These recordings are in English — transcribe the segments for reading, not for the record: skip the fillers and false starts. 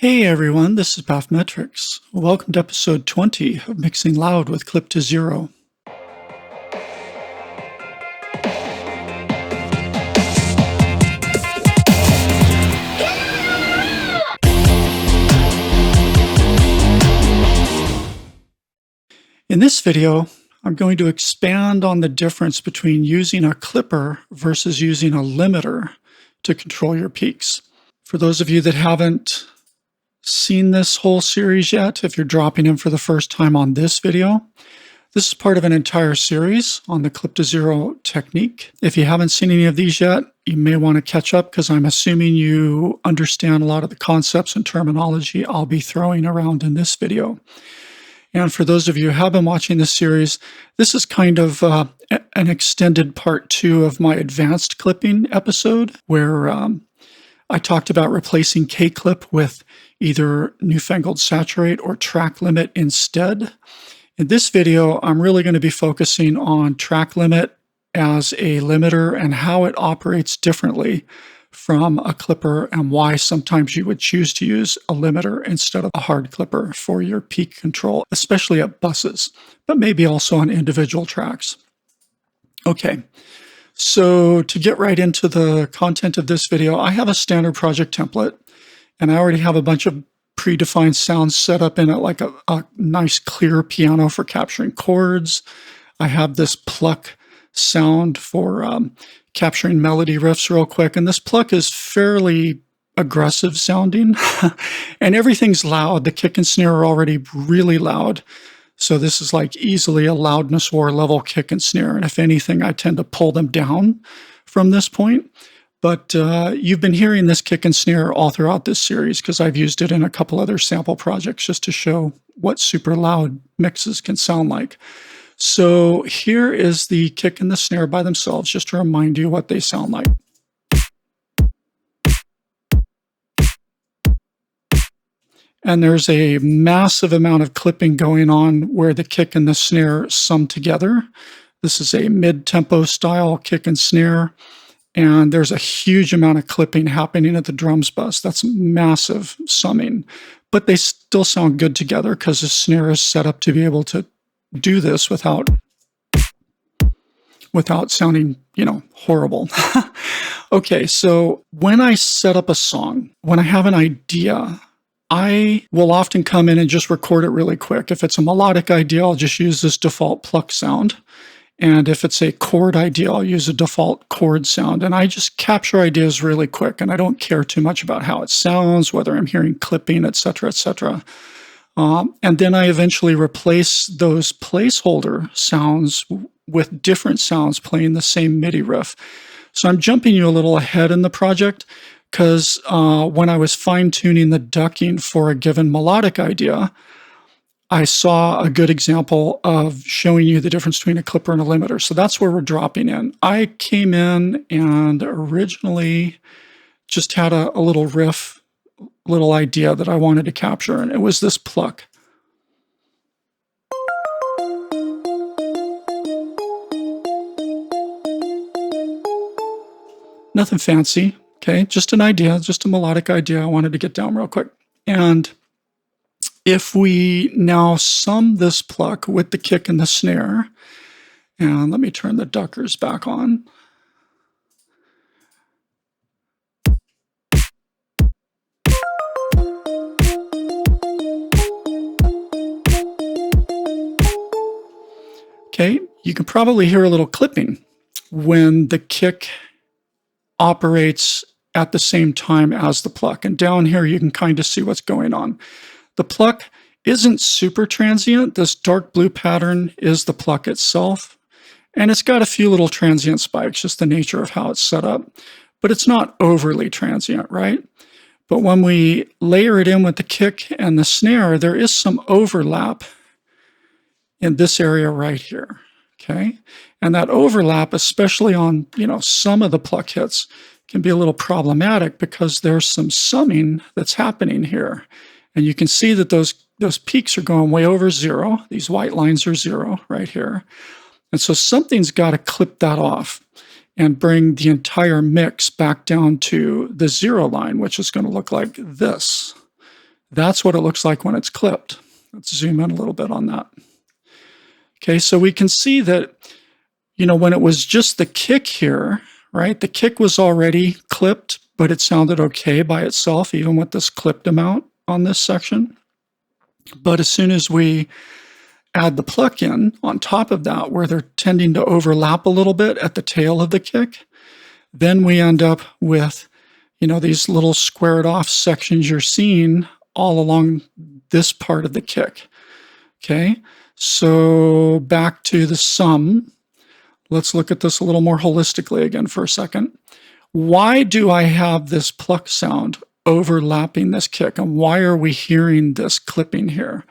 Hey everyone, this is Pathmetrics. Welcome to episode 20 of Mixing Loud with Clip to Zero. In this video, I'm going to expand on the difference between using a clipper versus using a limiter to control your peaks. For those of you that haven't seen this whole series yet, if you're dropping in for the first time on this video, this is part of an entire series on the clip to zero technique. If you haven't seen any of these yet, you may want to catch up because I'm assuming you understand a lot of the concepts and terminology I'll be throwing around in this video. And for those of you who have been watching this series, this is kind of an extended part 2 of my advanced clipping episode where I talked about replacing K-clip with either newfangled saturate or track limit instead. In this video, I'm really going to be focusing on track limit as a limiter and how it operates differently from a clipper and why sometimes you would choose to use a limiter instead of a hard clipper for your peak control, especially at buses, but maybe also on individual tracks. Okay, so to get right into the content of this video, I have a standard project template and I already have a bunch of predefined sounds set up in it, like a nice clear piano for capturing chords. I have this pluck sound for capturing melody riffs real quick. And this pluck is fairly aggressive sounding and everything's loud. The kick and snare are already really loud. So this is like easily a loudness war level kick and snare. And if anything, I tend to pull them down from this point. But you've been hearing this kick and snare all throughout this series because I've used it in a couple other sample projects just to show what super loud mixes can sound like. So here is the kick and the snare by themselves, just to remind you what they sound like. And there's a massive amount of clipping going on where the kick and the snare sum together. This is a mid-tempo style kick and snare. And there's a huge amount of clipping happening at the drums bus. That's massive summing. But they still sound good together because the snare is set up to be able to do this without sounding, horrible. Okay, so when I set up a song, when I have an idea, I will often come in and just record it really quick. If it's a melodic idea, I'll just use this default pluck sound. And if it's a chord idea, I'll use a default chord sound. And I just capture ideas really quick. And I don't care too much about how it sounds, whether I'm hearing clipping, et cetera, et cetera. And then I eventually replace those placeholder sounds with different sounds playing the same MIDI riff. So I'm jumping you a little ahead in the project because when I was fine-tuning the ducking for a given melodic idea, I saw a good example of showing you the difference between a clipper and a limiter. So that's where we're dropping in. I came in and originally just had a little riff, little idea that I wanted to capture, and it was this pluck. Nothing fancy, okay? Just an idea, just a melodic idea I wanted to get down real quick. And if we now sum this pluck with the kick and the snare, and let me turn the duckers back on. Okay, you can probably hear a little clipping when the kick operates at the same time as the pluck. And down here, you can kind of see what's going on. The pluck isn't super transient. This dark blue pattern is the pluck itself. And it's got a few little transient spikes, just the nature of how it's set up. But it's not overly transient, right? But when we layer it in with the kick and the snare, there is some overlap in this area right here, okay? And that overlap, especially on, some of the pluck hits, can be a little problematic because there's some summing that's happening here. And you can see that those peaks are going way over zero. These white lines are zero right here. And so something's got to clip that off and bring the entire mix back down to the zero line, which is going to look like this. That's what it looks like when it's clipped. Let's zoom in a little bit on that. Okay, so we can see that, when it was just the kick here, right? The kick was already clipped, but it sounded okay by itself, even with this clipped amount on this section. But as soon as we add the pluck in on top of that, where they're tending to overlap a little bit at the tail of the kick, then we end up with, these little squared off sections you're seeing all along this part of the kick. Okay, so back to the sum. Let's look at this a little more holistically again for a second. Why do I have this pluck sound overlapping this kick? And why are we hearing this clipping here?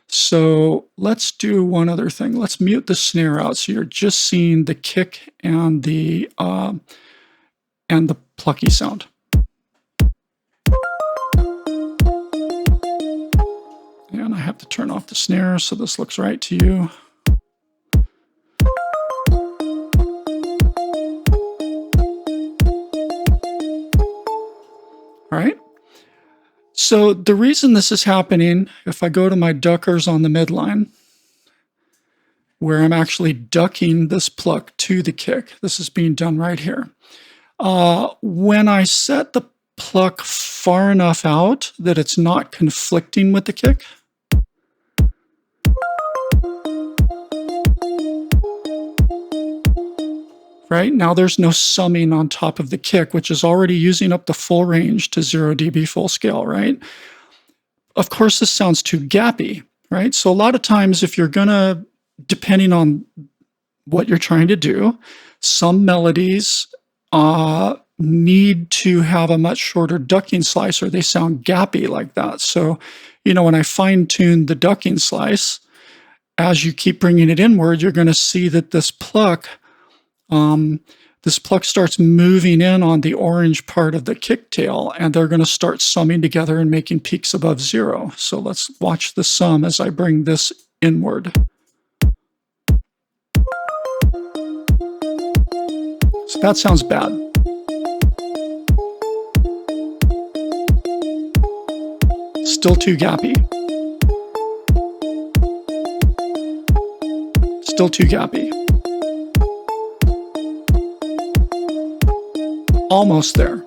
So let's do one other thing. Let's mute the snare out so you're just seeing the kick and the plucky sound. And I have to turn off the snare so this looks right to you. All right. So the reason this is happening, if I go to my duckers on the midline, where I'm actually ducking this pluck to the kick, this is being done right here. When I set the pluck far enough out that it's not conflicting with the kick, right? Now there's no summing on top of the kick, which is already using up the full range to 0 dB full scale, right? Of course, this sounds too gappy, right? So a lot of times if you're gonna, depending on what you're trying to do, some melodies need to have a much shorter ducking slice or they sound gappy like that. So, when I fine tune the ducking slice, as you keep bringing it inward, you're gonna see that this pluck starts moving in on the orange part of the kick tail, and they're going to start summing together and making peaks above 0. So let's watch the sum as I bring this inward. So that sounds bad. Still too gappy. Still too gappy. Almost there.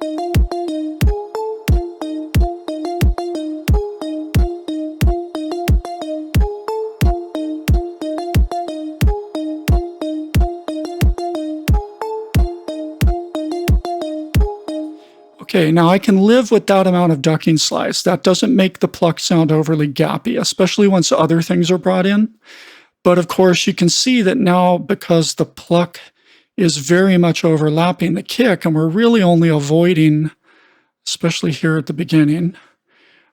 Okay, now I can live with that amount of ducking slice. That doesn't make the pluck sound overly gappy, especially once other things are brought in. But of course, you can see that now because the pluck is very much overlapping the kick, and we're really only avoiding, especially here at the beginning,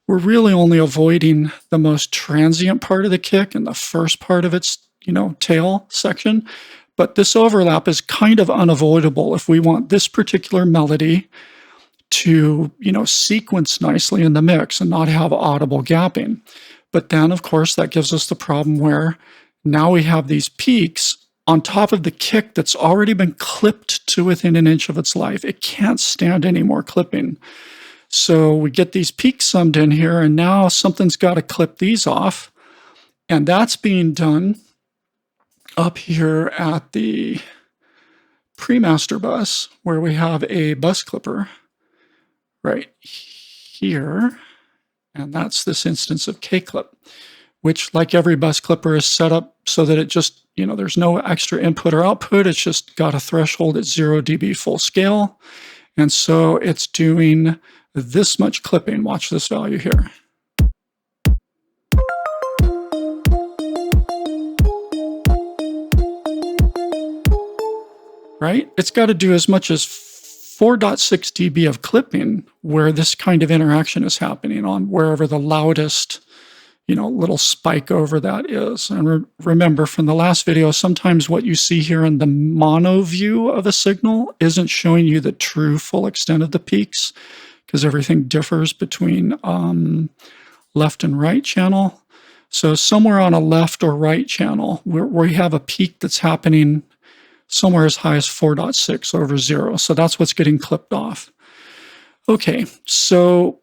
we're really only avoiding the most transient part of the kick and the first part of its, tail section. But this overlap is kind of unavoidable if we want this particular melody to, sequence nicely in the mix and not have audible gapping. But then, of course, that gives us the problem where now we have these peaks on top of the kick that's already been clipped to within an inch of its life. It can't stand any more clipping. So we get these peaks summed in here, and now something's got to clip these off. And that's being done up here at the pre-master bus, where we have a bus clipper right here. And that's this instance of K-clip, which, like every bus clipper, is set up so that it just, there's no extra input or output. It's just got a threshold at 0 dB full scale. And so it's doing this much clipping. Watch this value here. Right? It's got to do as much as 4.6 dB of clipping where this kind of interaction is happening on wherever the loudest little spike over that is. And remember from the last video, sometimes what you see here in the mono view of a signal isn't showing you the true full extent of the peaks, because everything differs between left and right channel. So somewhere on a left or right channel, where we have a peak that's happening somewhere as high as 4.6 over 0. So that's what's getting clipped off. Okay, so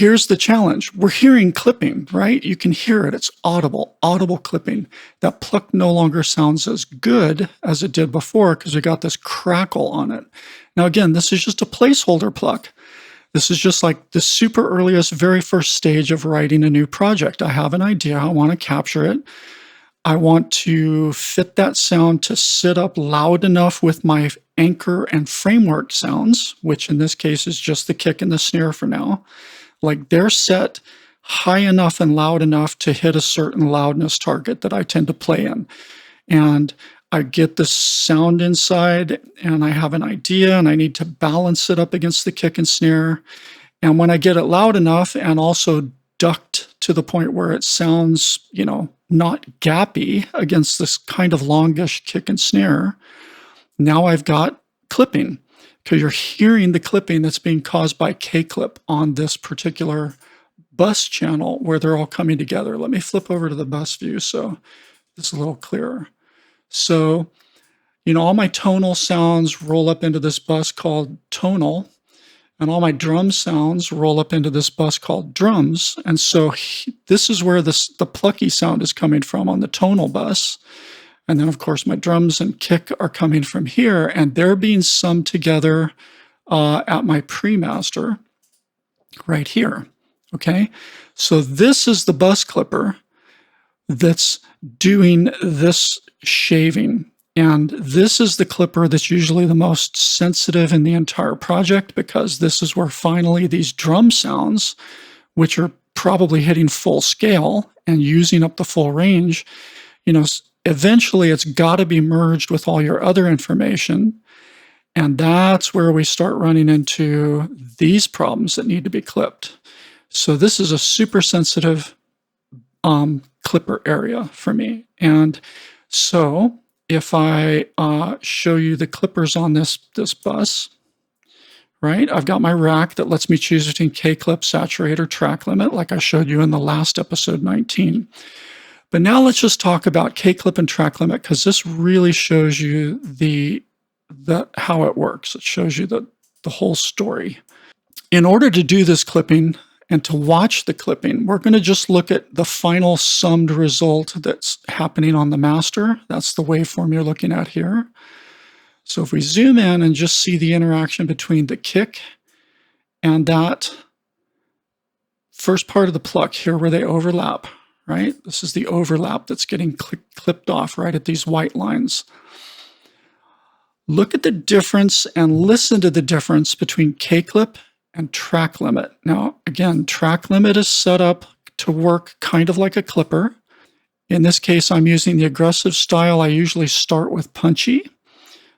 here's the challenge. We're hearing clipping, right? You can hear it. It's audible clipping. That pluck no longer sounds as good as it did before because we got this crackle on it. Now, again, this is just a placeholder pluck. This is just like the super earliest, very first stage of writing a new project. I have an idea. I want to capture it. I want to fit that sound to sit up loud enough with my anchor and framework sounds, which in this case is just the kick and the snare for now. Like they're set high enough and loud enough to hit a certain loudness target that I tend to play in. And I get the sound inside and I have an idea and I need to balance it up against the kick and snare. And when I get it loud enough and also ducked to the point where it sounds, not gappy against this kind of longish kick and snare, now I've got clipping because you're hearing the clipping that's being caused by K-clip on this particular bus channel where they're all coming together. Let me flip over to the bus view so it's a little clearer. So, all my tonal sounds roll up into this bus called tonal, and all my drum sounds roll up into this bus called drums. And so this is where the plucky sound is coming from on the tonal bus. And then, of course, my drums and kick are coming from here, and they're being summed together at my pre-master right here. Okay, so this is the bus clipper that's doing this shaving. And this is the clipper that's usually the most sensitive in the entire project because this is where finally these drum sounds, which are probably hitting full scale and using up the full range, eventually it's got to be merged with all your other information. And that's where we start running into these problems that need to be clipped. So this is a super sensitive clipper area for me. And so if I show you the clippers on this bus, right? I've got my rack that lets me choose between K-clip, saturate, or track limit, like I showed you in the last episode 19. But now let's just talk about K-clip and track limit because this really shows you how it works. It shows you the whole story. In order to do this clipping and to watch the clipping, we're going to just look at the final summed result that's happening on the master. That's the waveform you're looking at here. So if we zoom in and just see the interaction between the kick and that first part of the pluck here where they overlap, right? This is the overlap that's getting clipped off right at these white lines. Look at the difference and listen to the difference between K-clip and track limit. Now, again, track limit is set up to work kind of like a clipper. In this case, I'm using the aggressive style. I usually start with punchy.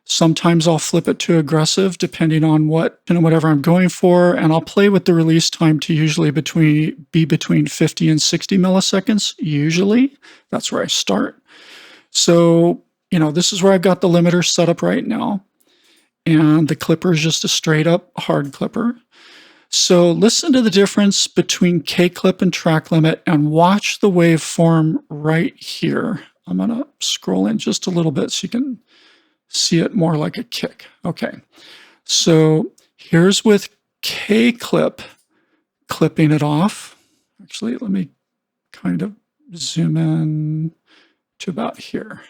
Sometimes I'll flip it to aggressive depending on whatever I'm going for, and I'll play with the release time to usually be between 50 and 60 milliseconds. Usually, that's where I start. So, this is where I've got the limiter set up right now, and the clipper is just a straight up hard clipper. So listen to the difference between K-clip and track limit and watch the waveform right here. I'm going to scroll in just a little bit so you can see it more like a kick. Okay, so here's with K-clip clipping it off. Actually, let me kind of zoom in to about here.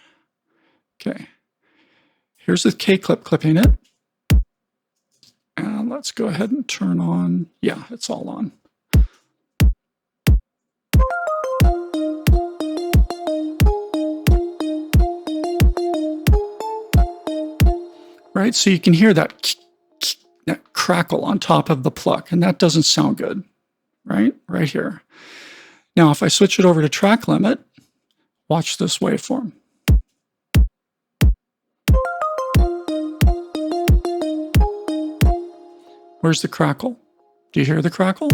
Okay, here's with K-clip clipping it. And let's go ahead and turn on, yeah, it's all on. Right, so you can hear that crackle on top of the pluck, and that doesn't sound good, right here. Now, if I switch it over to track limit, watch this waveform. Where's the crackle? Do you hear the crackle?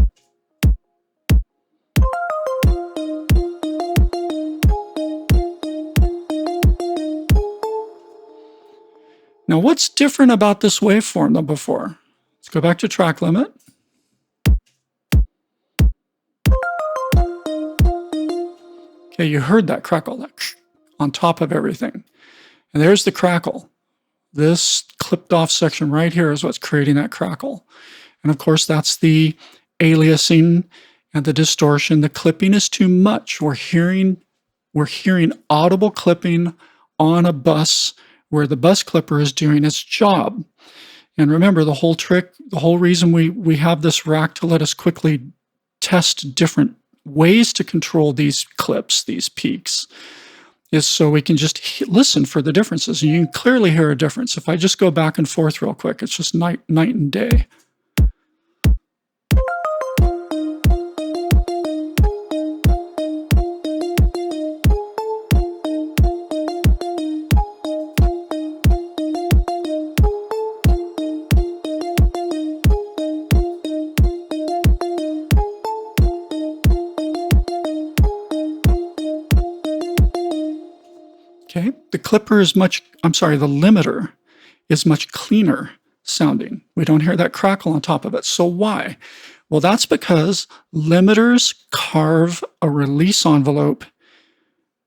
Now, what's different about this waveform than before? Let's go back to track limit. Okay, you heard that crackle, that on top of everything. And there's the crackle. This clipped off section right here is what's creating that crackle. And of course, that's the aliasing and the distortion. The clipping is too much. We're hearing audible clipping on a bus where the bus clipper is doing its job. And remember, the whole trick, the whole reason we have this rack to let us quickly test different ways to control these clips, these peaks, is so we can just listen for the differences. And you can clearly hear a difference. If I just go back and forth real quick, it's just night and day. Okay, the limiter is much cleaner sounding. We don't hear that crackle on top of it. So why? Well, that's because limiters carve a release envelope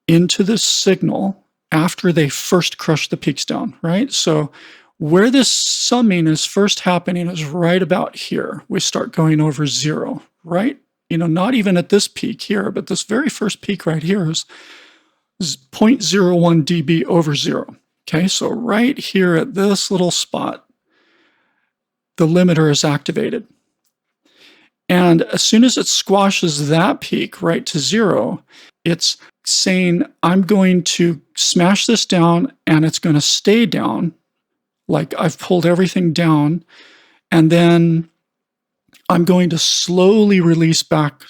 into the signal after they first crush the peaks down, right? So where this summing is first happening is right about here. We start going over 0, right? Not even at this peak here, but this very first peak right here is 0.01 dB over 0. Okay, so right here at this little spot, the limiter is activated. And as soon as it squashes that peak right to 0, it's saying, I'm going to smash this down and it's going to stay down, like I've pulled everything down, and then I'm going to slowly release back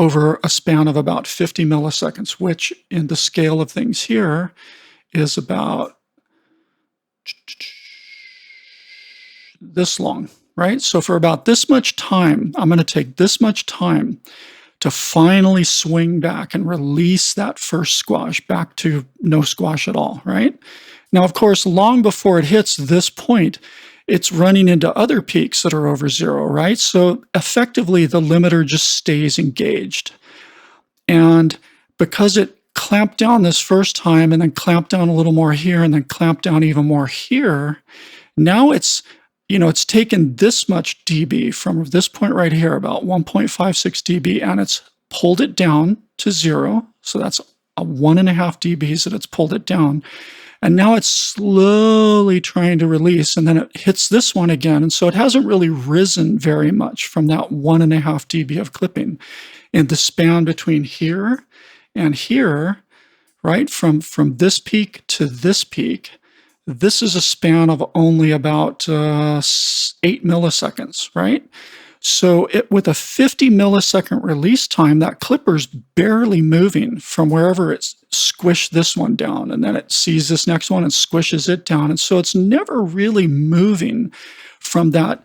over a span of about 50 milliseconds, which in the scale of things here is about this long, right? So for about this much time, I'm going to take this much time to finally swing back and release that first squash back to no squash at all, right? Now, of course, long before it hits this point, it's running into other peaks that are over 0, right? So effectively, the limiter just stays engaged. And because it clamped down this first time and then clamped down a little more here and then clamped down even more here, now it's taken this much dB from this point right here, about 1.56 dB, and it's pulled it down to 0. So that's a 1.5 dBs that it's pulled it down. And now it's slowly trying to release, and then it hits this one again. And so it hasn't really risen very much from that 1.5 dB of clipping. In the span between here and here, right, from this peak to this peak, this is a span of only about 8 milliseconds, right? So with a 50 millisecond release time, that clipper's barely moving from wherever it's squished this one down, and then it sees this next one and squishes it down. And so it's never really moving from that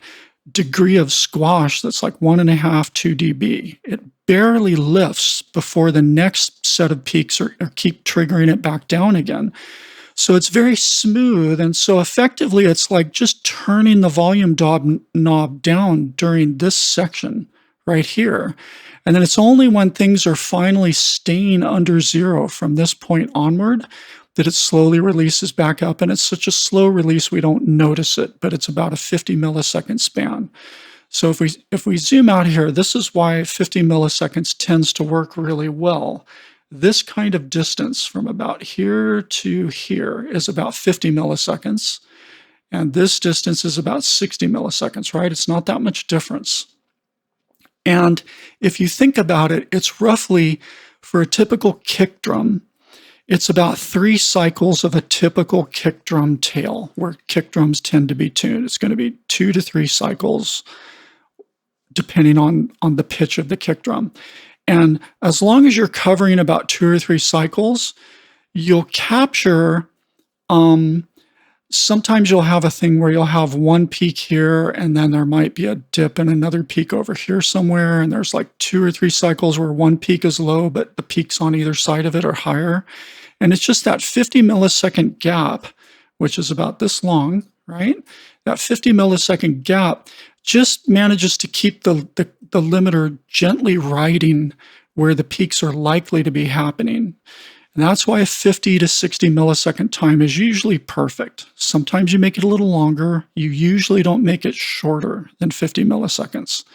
degree of squash that's like 1.5, 2 dB. It barely lifts before the next set of peaks or keep triggering it back down again. So it's very smooth, and so effectively it's like just turning the volume knob down during this section right here. And then it's only when things are finally staying under 0 from this point onward that it slowly releases back up. And it's such a slow release we don't notice it, but it's about a 50 millisecond span. So if we zoom out here, this is why 50 milliseconds tends to work really well. This kind of distance from about here to here is about 50 milliseconds. And this distance is about 60 milliseconds, right? It's not that much difference. And if you think about it, it's roughly, for a typical kick drum, it's about 3 cycles of a typical kick drum tail, where kick drums tend to be tuned. It's going to be 2 to 3 cycles, depending on the pitch of the kick drum. And as long as you're covering about 2 or 3 cycles, you'll capture, sometimes you'll have a thing where you'll have one peak here, and then there might be a dip and another peak over here somewhere, and there's like 2 or 3 cycles where one peak is low, but the peaks on either side of it are higher. And it's just that 50 millisecond gap, which is about this long, right? That 50 millisecond gap just manages to keep the limiter gently riding where the peaks are likely to be happening. And that's why a 50 to 60 millisecond time is usually perfect. Sometimes you make it a little longer. You usually don't make it shorter than 50 milliseconds.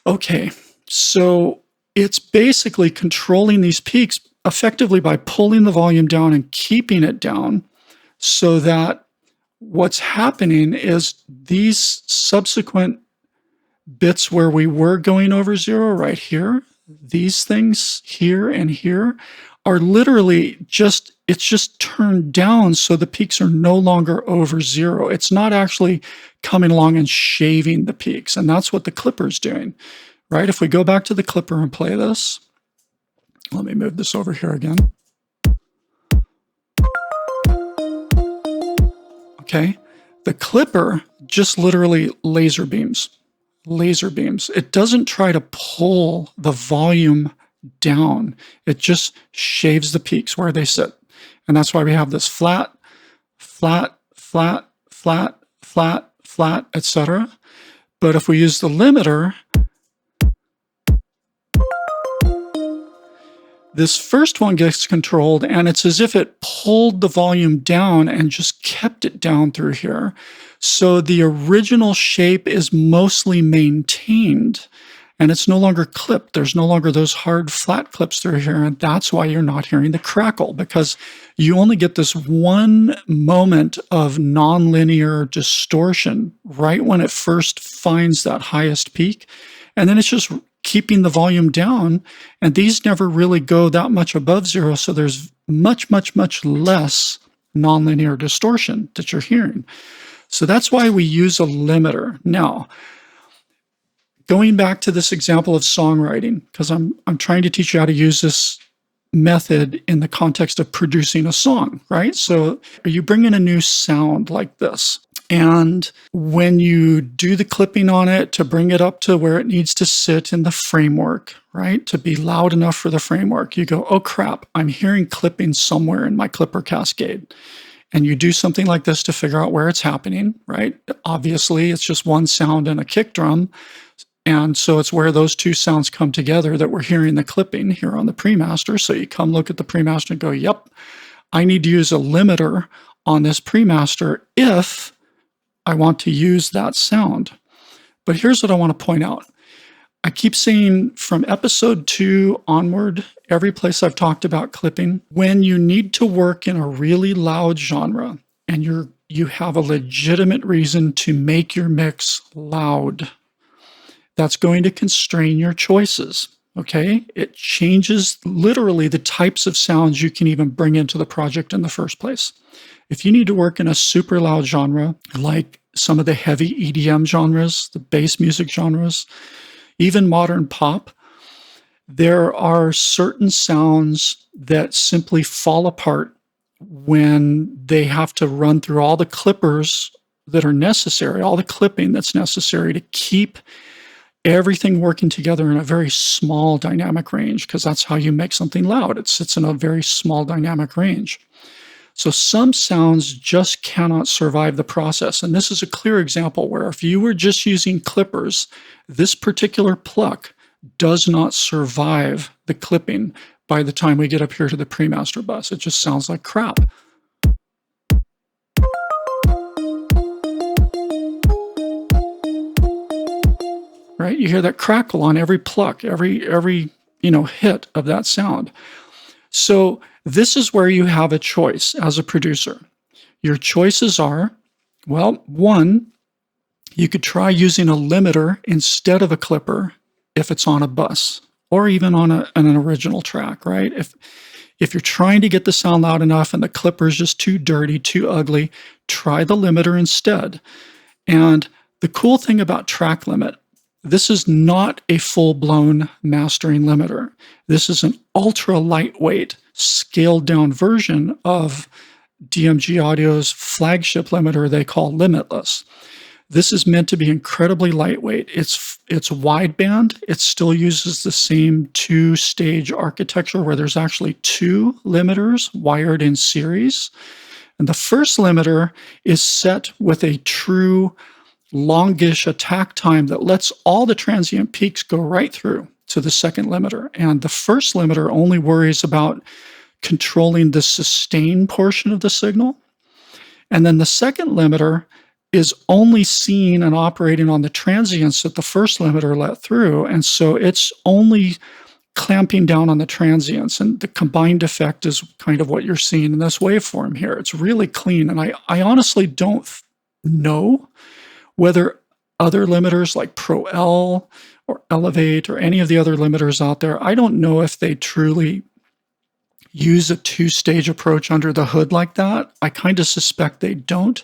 Okay, so it's basically controlling these peaks effectively by pulling the volume down and keeping it down so that what's happening is these subsequent bits where we were going over zero right here, these things here and here are literally just, it's just turned down so the peaks are no longer over zero. It's not actually coming along and shaving the peaks. And that's what the clipper's doing, right? If we go back to the clipper and play this, let me move this over here again. Okay, the clipper just literally laser beams. It doesn't try to pull the volume down. It just shaves the peaks where they sit. And that's why we have this flat, flat, flat, flat, flat, flat, etc. But if we use the limiter, this first one gets controlled, and it's as if it pulled the volume down and just kept it down through here. So the original shape is mostly maintained, and it's no longer clipped. There's no longer those hard flat clips through here, and that's why you're not hearing the crackle, because you only get this one moment of nonlinear distortion right when it first finds that highest peak, and then it's just keeping the volume down, and these never really go that much above zero, so there's much, much, much less nonlinear distortion that you're hearing. So that's why we use a limiter. Now, going back to this example of songwriting, because I'm trying to teach you how to use this method in the context of producing a song, right? So you bring in a new sound like this, and when you do the clipping on it to bring it up to where it needs to sit in the framework, right, to be loud enough for the framework, you go, oh crap, I'm hearing clipping somewhere in my clipper cascade. And you do something like this to figure out where it's happening, right? Obviously, it's just one sound and a kick drum. And so it's where those two sounds come together that we're hearing the clipping here on the pre-master. So you come look at the pre-master and go, yep, I need to use a limiter on this pre-master if I want to use that sound. But here's what I want to point out. I keep saying from episode 2 onward, every place I've talked about clipping, when you need to work in a really loud genre and you have a legitimate reason to make your mix loud, that's going to constrain your choices, okay? It changes literally the types of sounds you can even bring into the project in the first place. If you need to work in a super loud genre, like some of the heavy EDM genres, the bass music genres, even modern pop, there are certain sounds that simply fall apart when they have to run through all the clippers that are necessary, all the clipping that's necessary to keep everything working together in a very small dynamic range, because that's how you make something loud. It sits in a very small dynamic range. So some sounds just cannot survive the process. And this is a clear example where if you were just using clippers, this particular pluck does not survive the clipping by the time we get up here to the pre-master bus. It just sounds like crap. Right? You hear that crackle on every pluck, every hit of that sound. So this is where you have a choice as a producer. Your choices are, well, one, you could try using a limiter instead of a clipper if it's on a bus or even on an original track, right? If you're trying to get the sound loud enough and the clipper is just too dirty, too ugly, try the limiter instead. And the cool thing about track limit, this is not a full-blown mastering limiter. This is an ultra lightweight, scaled down version of DMG Audio's flagship limiter they call Limitless. This is meant to be incredibly lightweight. It's wideband. It still uses the same two-stage architecture where there's actually two limiters wired in series. And the first limiter is set with a true longish attack time that lets all the transient peaks go right through to the second limiter. And the first limiter only worries about controlling the sustain portion of the signal. And then the second limiter is only seeing and operating on the transients that the first limiter let through, and so it's only clamping down on the transients, and the combined effect is kind of what you're seeing in this waveform here. It's really clean, and I honestly don't know whether other limiters like Pro-L or Elevate or any of the other limiters out there, I don't know if they truly use a two-stage approach under the hood like that. I kind of suspect they don't.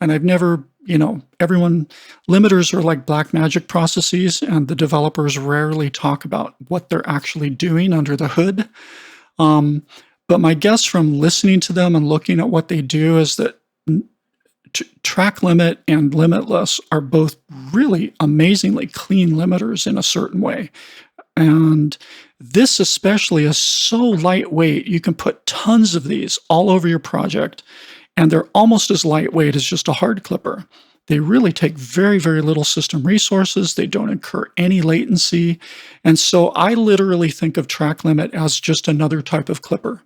And I've never, limiters are like black magic processes, and the developers rarely talk about what they're actually doing under the hood. But my guess from listening to them and looking at what they do is that track limit and limitless are both really amazingly clean limiters in a certain way. And this especially is so lightweight. You can put tons of these all over your project, and they're almost as lightweight as just a hard clipper. They really take very, very little system resources. They don't incur any latency. And so I literally think of track limit as just another type of clipper.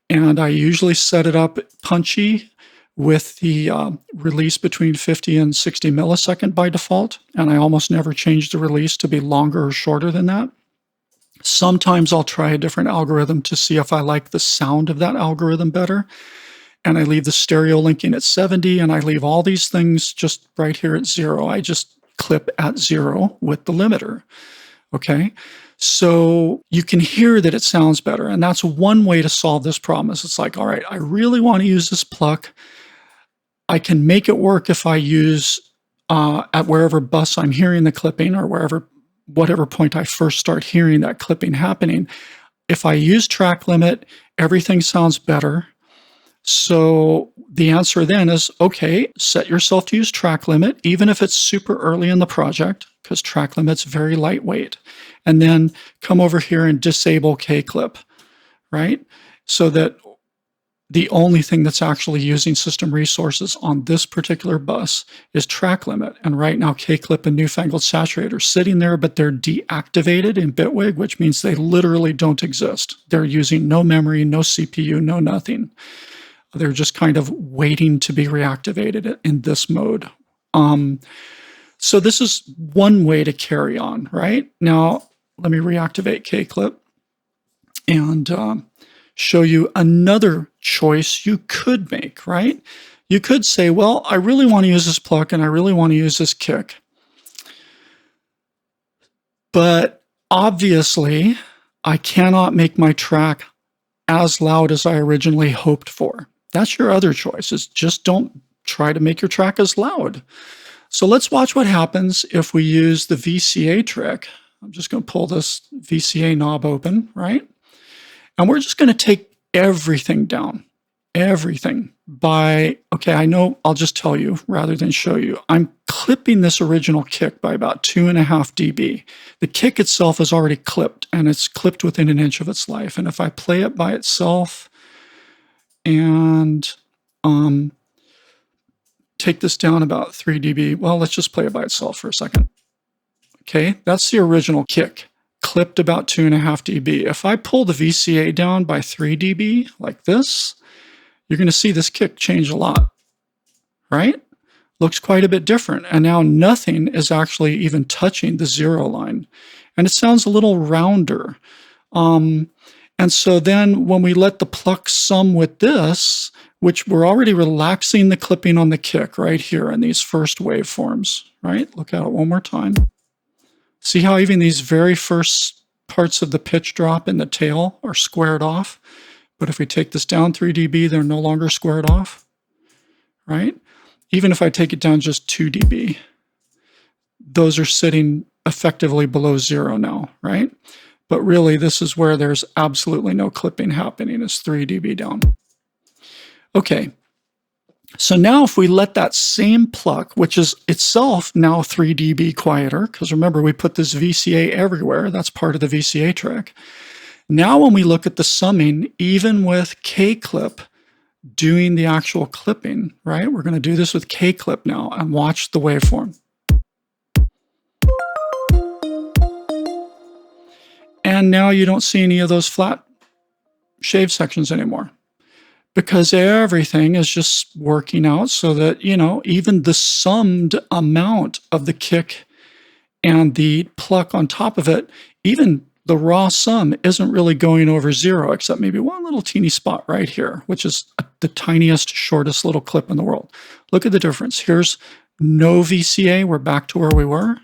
And I usually set it up punchy with the release between 50 and 60 millisecond by default. And I almost never change the release to be longer or shorter than that. Sometimes I'll try a different algorithm to see if I like the sound of that algorithm better. And I leave the stereo linking at 70, and I leave all these things just right here at 0. I just clip at 0 with the limiter. Okay. So you can hear that it sounds better. And that's one way to solve this problem. Is it's like, all right, I really want to use this pluck. I can make it work if I use at wherever bus I'm hearing the clipping, or whatever point I first start hearing that clipping happening. If I use track limit, everything sounds better. So the answer then is, okay, set yourself to use track limit, even if it's super early in the project, because track limit's very lightweight. And then come over here and disable K-clip, right? So that the only thing that's actually using system resources on this particular bus is track limit. And right now, K-clip and Newfangled Saturate are sitting there, but they're deactivated in Bitwig, which means they literally don't exist. They're using no memory, no CPU, no nothing. They're just kind of waiting to be reactivated in this mode. So this is one way to carry on, right? Now, let me reactivate K-clip and show you another choice you could make, right? You could say, well, I really want to use this pluck and I really want to use this kick. But obviously, I cannot make my track as loud as I originally hoped for. That's your other choice, is just don't try to make your track as loud. So let's watch what happens if we use the VCA trick. I'm just going to pull this VCA knob open, right? And we're just going to take everything down, everything by, okay, I know, I'll just tell you rather than show you. I'm clipping this original kick by about 2.5 dB. The kick itself is already clipped, and it's clipped within an inch of its life. And if I play it by itself and take this down about 3 dB, well, let's just play it by itself for a second. Okay, that's the original kick, clipped about 2.5 dB. If I pull the VCA down by 3 dB like this, you're going to see this kick change a lot, right? Looks quite a bit different. And now nothing is actually even touching the 0 line. And it sounds a little rounder. And so then when we let the pluck sum with this, which we're already relaxing the clipping on the kick right here in these first waveforms, right? Look at it one more time. See how even these very first parts of the pitch drop in the tail are squared off? But if we take this down 3 dB, they're no longer squared off, right? Even if I take it down just 2 dB, those are sitting effectively below 0 now, right? But really, this is where there's absolutely no clipping happening, is 3 dB down. Okay, so now if we let that same pluck, which is itself now 3 dB quieter, because remember, we put this VCA everywhere, that's part of the VCA trick. Now when we look at the summing, even with K-clip doing the actual clipping, right? We're going to do this with K-clip now and watch the waveform. And now you don't see any of those flat shave sections anymore. because everything is just working out so that, even the summed amount of the kick and the pluck on top of it, even the raw sum isn't really going over zero, except maybe one little teeny spot right here, which is the tiniest, shortest little clip in the world. Look at the difference. Here's no VCA. We're back to where we were.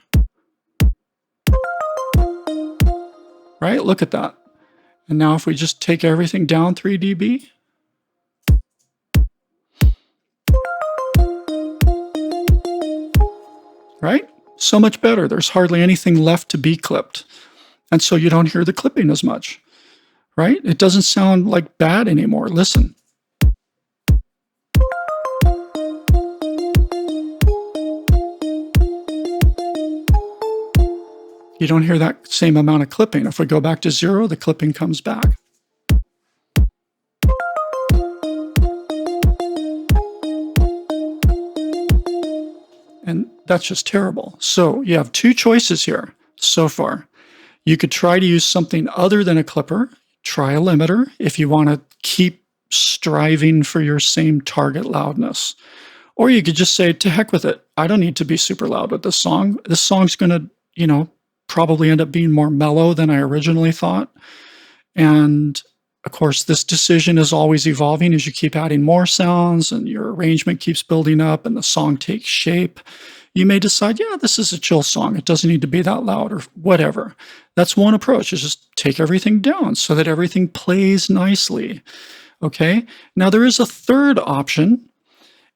Right? Look at that. And now if we just take everything down 3 dB, right? So much better. There's hardly anything left to be clipped. And so you don't hear the clipping as much, right? It doesn't sound like bad anymore. Listen. You don't hear that same amount of clipping. If we go back to 0, the clipping comes back. And that's just terrible. So you have 2 choices here so far. You could try to use something other than a clipper. Try a limiter if you want to keep striving for your same target loudness. Or you could just say, to heck with it. I don't need to be super loud with this song. This song's going to, probably end up being more mellow than I originally thought. And of course, this decision is always evolving as you keep adding more sounds and your arrangement keeps building up and the song takes shape. You may decide, yeah, this is a chill song. It doesn't need to be that loud or whatever. That's one approach, is just take everything down so that everything plays nicely. Okay. Now there is a third option,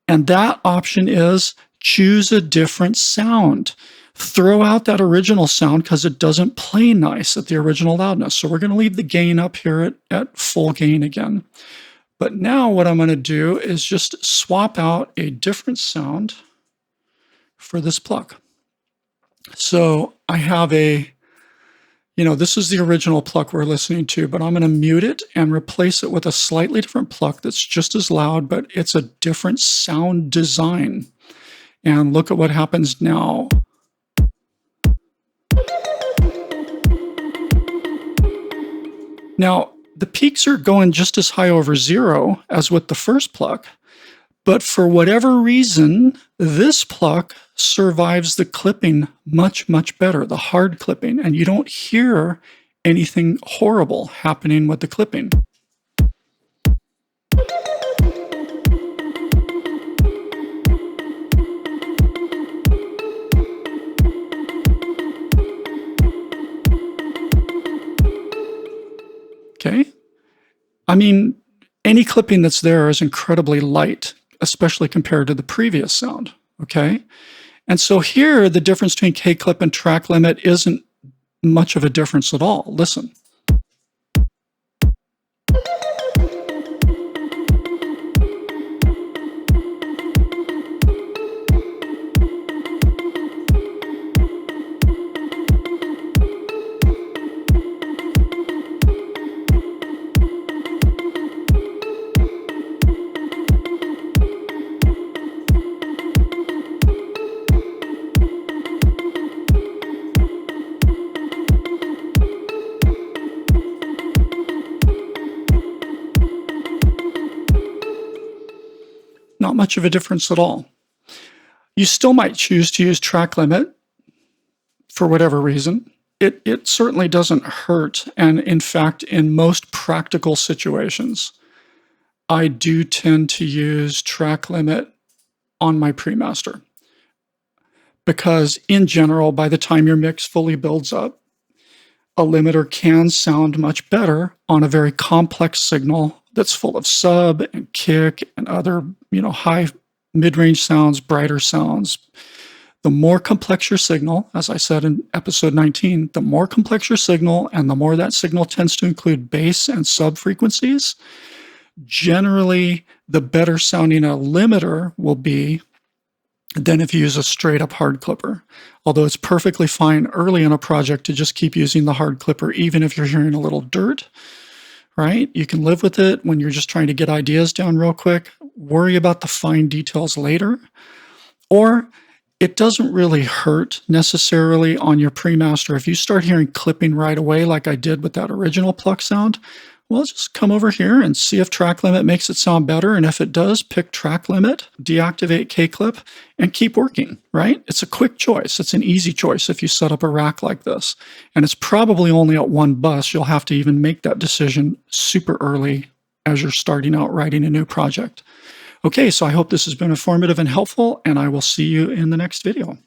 and that option is choose a different sound. Throw out that original sound because it doesn't play nice at the original loudness. So we're going to leave the gain up here at full gain again. But now what I'm going to do is just swap out a different sound for this pluck. So I have this is the original pluck we're listening to, but I'm going to mute it and replace it with a slightly different pluck that's just as loud, but it's a different sound design. And look at what happens now. Now, the peaks are going just as high over 0 as with the first pluck, but for whatever reason, this pluck survives the clipping much, much better, the hard clipping, and you don't hear anything horrible happening with the clipping. Okay. I mean, any clipping that's there is incredibly light, especially compared to the previous sound. Okay. And so here, the difference between K-clip and track limit isn't much of a difference at all. Listen. Not much of a difference at all. You still might choose to use track limit for whatever reason. It certainly doesn't hurt. And in fact, in most practical situations, I do tend to use track limit on my pre-master. Because in general, by the time your mix fully builds up, a limiter can sound much better on a very complex signal that's full of sub and kick and other, high mid-range sounds, brighter sounds. The more complex your signal, as I said in episode 19, the more complex your signal and the more that signal tends to include bass and sub frequencies, generally the better sounding a limiter will be than if you use a straight up hard clipper. Although it's perfectly fine early in a project to just keep using the hard clipper, even if you're hearing a little dirt, right? You can live with it when you're just trying to get ideas down real quick. Worry about the fine details later. Or it doesn't really hurt necessarily on your pre-master. If you start hearing clipping right away, like I did with that original pluck sound, Well, just come over here and see if track limit makes it sound better. And if it does, pick track limit, deactivate K-clip, and keep working, right? It's a quick choice. It's an easy choice if you set up a rack like this. And it's probably only at one bus. You'll have to even make that decision super early as you're starting out writing a new project. Okay, so I hope this has been informative and helpful, and I will see you in the next video.